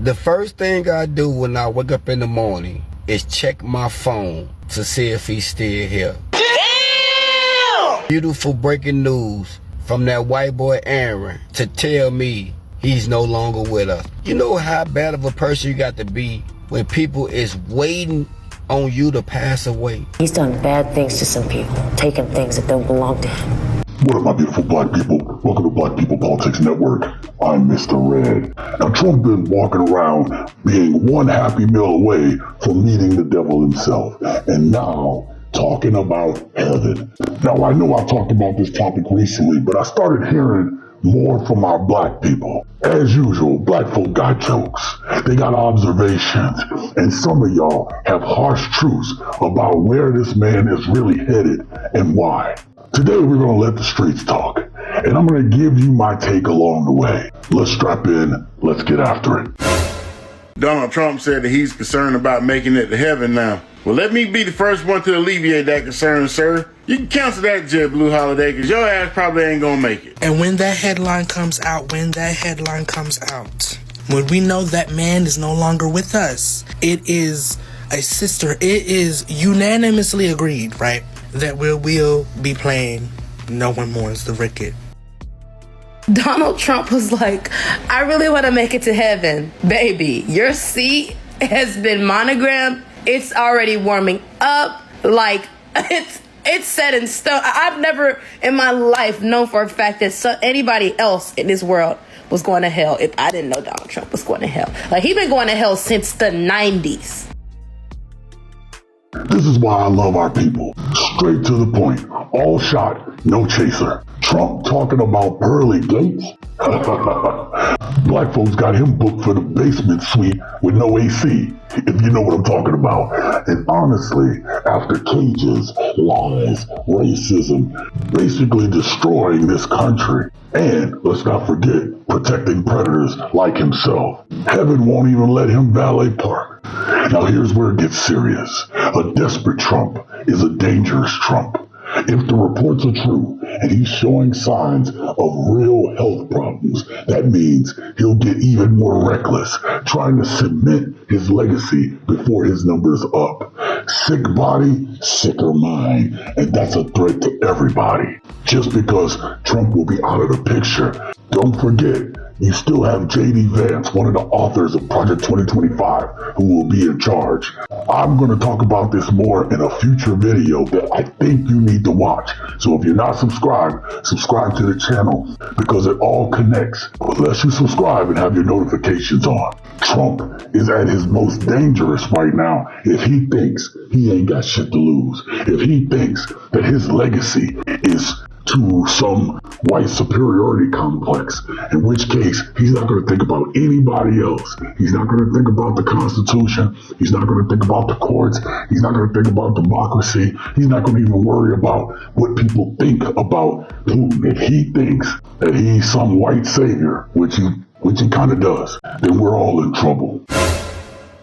The first thing I do when I wake up in the morning is check my phone to see if he's still here. Damn! Beautiful breaking news from that white boy Aaron to tell me he's no longer with us. You know how bad of a person you got to be when people is waiting on you to pass away? He's done bad things to some people, taken things that don't belong to him. What up, my beautiful black people? Welcome to Black People Politics Network. I'm Mr. Red. Now, Trump been walking around being one happy meal away from meeting the devil himself, and now talking about heaven. Now, I know I talked about this topic recently, but I started hearing more from our black people. As usual, black folk got jokes. They got observations, and some of y'all have harsh truths about where this man is really headed and why. Today, we're going to let the streets talk, and I'm going to give you my take along the way. Let's strap in. Let's get after it. Donald Trump said that he's concerned about making it to heaven now. Well, let me be the first one to alleviate that concern, sir. You can cancel that JetBlue holiday because your ass probably ain't going to make it. And when that headline comes out, when we know that man is no longer with us, it is a sister. It is unanimously agreed, right, that we will be playing No One Mourns the Wicked. Donald Trump was like, I really want to make it to heaven. Baby, your seat has been monogrammed. It's already warming up. Like, it's set in stone. I've never in my life known for a fact that anybody else in this world was going to hell if I didn't know Donald Trump was going to hell. Like, he's been going to hell since the 90s. This is why I love our people. Straight to the point. All shot, no chaser. Trump talking about pearly gates? Black folks got him booked for the basement suite with no AC, if you know what I'm talking about. And honestly, after cages, lies, racism, basically destroying this country, and let's not forget, protecting predators like himself, heaven won't even let him valet park. Now here's where it gets serious. A desperate Trump is a dangerous Trump. If the reports are true and he's showing signs of real health problems, that means he'll get even more reckless, trying to cement his legacy before his number's up. Sick body, sicker mind, and that's a threat to everybody. Just because Trump will be out of the picture, don't forget, you still have J.D. Vance, one of the authors of Project 2025, who will be in charge. I'm going to talk about this more in a future video that I think you need to watch. So if you're not subscribed, subscribe to the channel because it all connects. Unless you subscribe and have your notifications on. Trump is at his most dangerous right now if he thinks he ain't got shit to lose. If he thinks that his legacy is to some white superiority complex, in which case he's not going to think about anybody else. He's not going to think about the Constitution. He's not going to think about the courts. He's not going to think about democracy. He's not going to even worry about what people think about Putin. If he thinks that he's some white savior, which he kind of does, then we're all in trouble.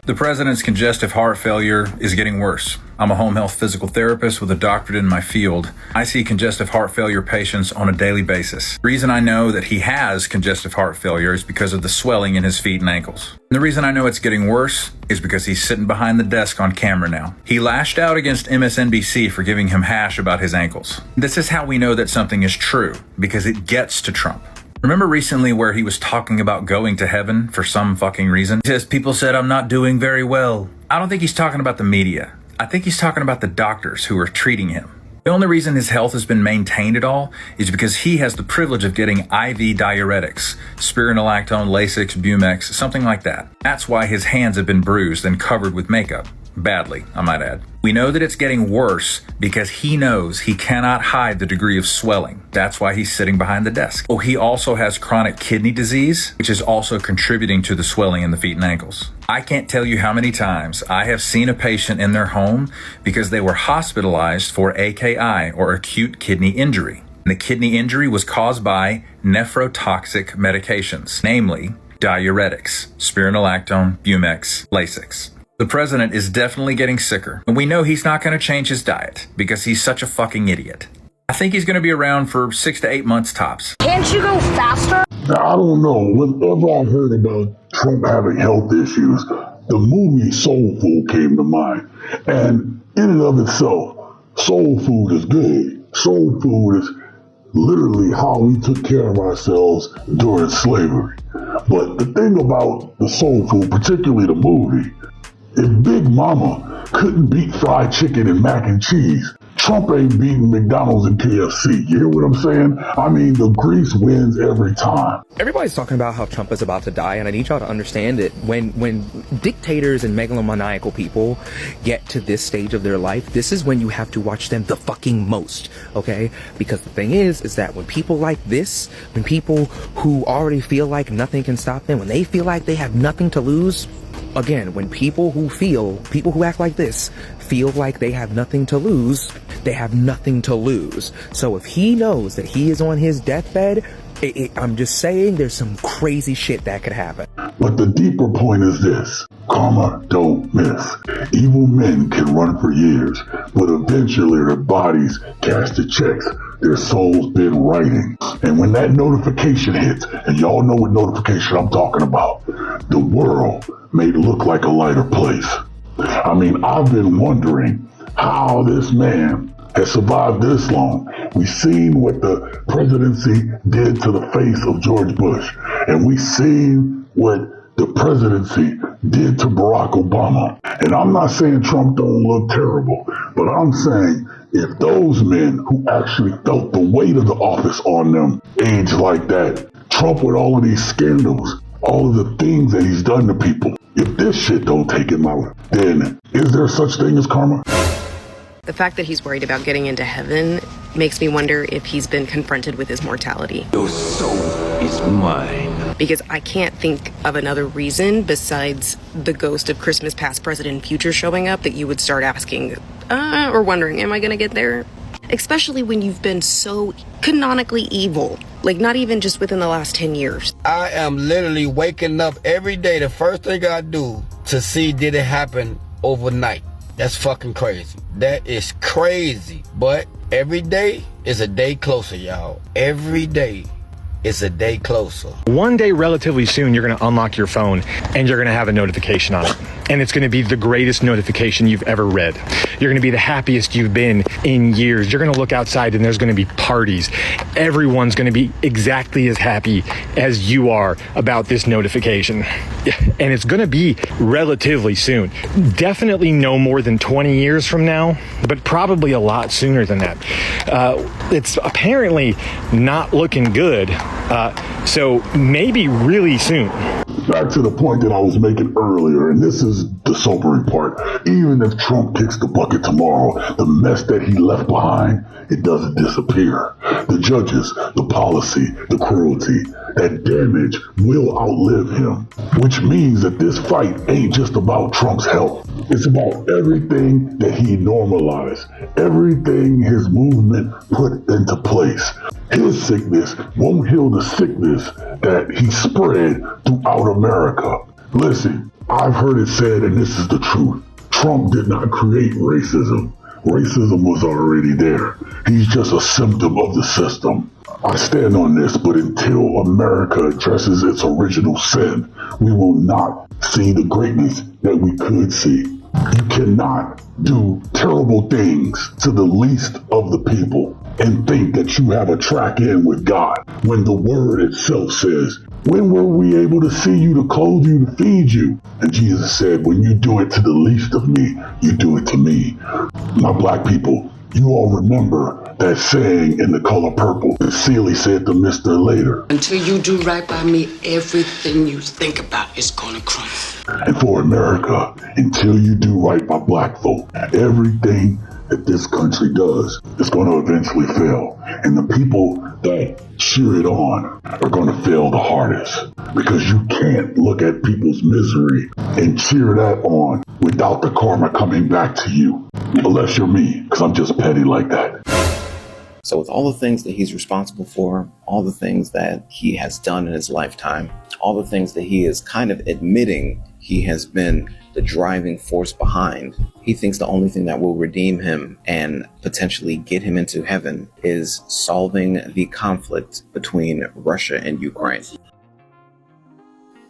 The president's congestive heart failure is getting worse. I'm a home health physical therapist with a doctorate in my field. I see congestive heart failure patients on a daily basis. The reason I know that he has congestive heart failure is because of the swelling in his feet and ankles. And the reason I know it's getting worse is because he's sitting behind the desk on camera now. He lashed out against MSNBC for giving him hash about his ankles. This is how we know that something is true, because it gets to Trump. Remember recently where he was talking about going to heaven for some fucking reason? He says, people said I'm not doing very well. I don't think he's talking about the media. I think he's talking about the doctors who are treating him. The only reason his health has been maintained at all is because he has the privilege of getting IV diuretics, spironolactone, Lasix, Bumex, something like that. That's why his hands have been bruised and covered with makeup. Badly, I might add. We know that it's getting worse because he knows he cannot hide the degree of swelling. That's why he's sitting behind the desk. Oh, he also has chronic kidney disease, which is also contributing to the swelling in the feet and ankles. I can't tell you how many times I have seen a patient in their home because they were hospitalized for AKI, or acute kidney injury. And the kidney injury was caused by nephrotoxic medications, namely diuretics, spironolactone, Bumex, Lasix. The president is definitely getting sicker, and we know he's not going to change his diet because he's such a fucking idiot. I think he's going to be around for 6 to 8 months tops. Can't you go faster? Now, I don't know, whenever I heard about Trump having health issues, the movie Soul Food came to mind. And in and of itself, soul food is good. Soul food is literally how we took care of ourselves during slavery. But the thing about the soul food, particularly the movie, if Big Mama couldn't beat fried chicken and mac and cheese, Trump ain't beating McDonald's and KFC. You hear what I'm saying? I mean, the grease wins every time. Everybody's talking about how Trump is about to die, and I need y'all to understand it. When dictators and megalomaniacal people get to this stage of their life, this is when you have to watch them the fucking most, okay? Because the thing is that when people like this, when people who already feel like nothing can stop them, when they feel like they have nothing to lose, again, when people who act like this, feel like they have nothing to lose, they have nothing to lose. So if he knows that he is on his deathbed, I'm just saying there's some crazy shit that could happen. But the deeper point is this: karma don't miss. Evil men can run for years, but eventually their bodies cash the checks their soul's been writing. And when that notification hits, and y'all know what notification I'm talking about, the world may look like a lighter place. I mean, I've been wondering how this man has survived this long. We've seen what the presidency did to the face of George Bush, and we've seen what the presidency did to Barack Obama. And I'm not saying Trump don't look terrible, but I'm saying if those men who actually felt the weight of the office on them age like that, Trump with all of these scandals, all of the things that he's done to people, if this shit don't take him out, then is there such thing as karma? The fact that he's worried about getting into heaven makes me wonder if he's been confronted with his mortality. Your soul is mine. Because I can't think of another reason besides the ghost of Christmas past, present, and future showing up that you would start asking, or wondering, am I gonna get there? Especially when you've been so canonically evil. Like, not even just within the last 10 years. I am literally waking up every day. The first thing I do to see did it happen overnight. That's fucking crazy. That is crazy. But every day is a day closer, y'all. Every day is a day closer. One day relatively soon, you're going to unlock your phone and you're going to have a notification on it. And it's going to be the greatest notification you've ever read. You're going to be the happiest you've been in years. You're going to look outside and there's going to be parties. Everyone's going to be exactly as happy as you are about this notification. And it's going to be relatively soon. Definitely no more than 20 years from now, but probably a lot sooner than that. It's apparently not looking good. So maybe really soon. Back to the point that I was making earlier, and this is the sobering part. Even if Trump kicks the bucket tomorrow, the mess that he left behind, it doesn't disappear. The judges, the policy, the cruelty, that damage will outlive him. Which means that this fight ain't just about Trump's health. It's about everything that he normalized, everything his movement put into place. His sickness won't heal the sickness that he spread throughout America. Listen, I've heard it said, and this is the truth, Trump did not create racism. Racism was already there. He's just a symptom of the system. I stand on this, but until America addresses its original sin, we will not see the greatness that we could see. You cannot do terrible things to the least of the people and think that you have a track in with God, when the word itself says, when were we able to see you, to clothe you, to feed you? And Jesus said, when you do it to the least of me, you do it to me. My black people, you all remember that saying in The Color Purple that Celie said to Mr. Later. Until you do right by me, everything you think about is gonna crumble. And for America, until you do right by black folk, everything that this country does is going to eventually fail. And the people that cheer it on are going to fail the hardest. Because you can't look at people's misery and cheer that on without the karma coming back to you. Unless you're me, because I'm just petty like that. So with all the things that he's responsible for, all the things that he has done in his lifetime, all the things that he is kind of admitting he has been the driving force behind, he thinks the only thing that will redeem him and potentially get him into heaven is solving the conflict between Russia and Ukraine.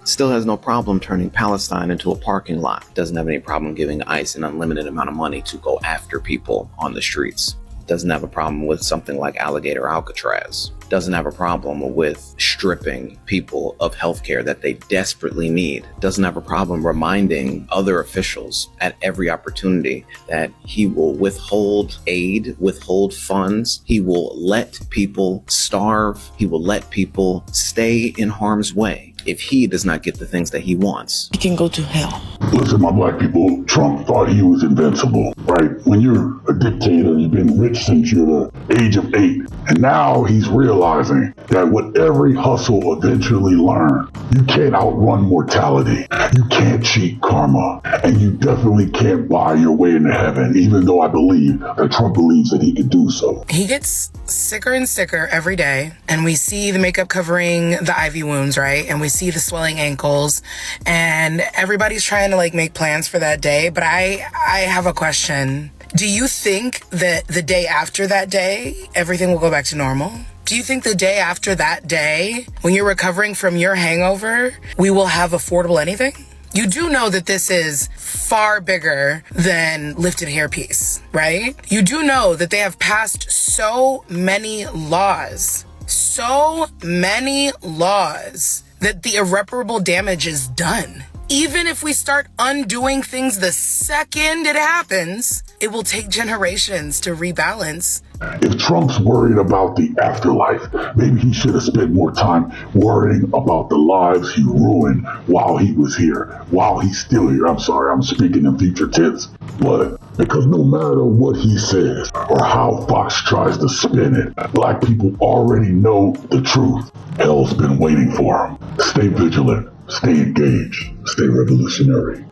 Still has no problem turning Palestine into a parking lot. Doesn't have any problem giving ICE an unlimited amount of money to go after people on the streets. Doesn't have a problem with something like Alligator Alcatraz. Doesn't have a problem with stripping people of healthcare that they desperately need. Doesn't have a problem reminding other officials at every opportunity that he will withhold aid, withhold funds. He will let people starve. He will let people stay in harm's way if he does not get the things that he wants. You can go to hell. Listen, my black people, Trump thought he was invincible, right? When you're a dictator, you've been rich since you're the age of 8. And now he's realizing that with every hustle eventually learn, you can't outrun mortality. You can't cheat karma. And you definitely can't buy your way into heaven, even though I believe that Trump believes that he can do so. He gets sicker and sicker every day. And we see the makeup covering the IV wounds, right? And we see the swelling ankles. And everybody's trying to make plans for that day. But I have a question. Do you think that the day after that day, everything will go back to normal? Do you think the day after that day, when you're recovering from your hangover, we will have affordable anything? You do know that this is far bigger than lifted hairpiece, right? You do know that they have passed so many laws that the irreparable damage is done. Even if we start undoing things the second it happens, it will take generations to rebalance. If Trump's worried about the afterlife, maybe he should have spent more time worrying about the lives he ruined while he was here, while he's still here. I'm sorry, I'm speaking in future tense. But because no matter what he says or how Fox tries to spin it, black people already know the truth. Hell's been waiting for them. Stay vigilant, stay engaged, stay revolutionary.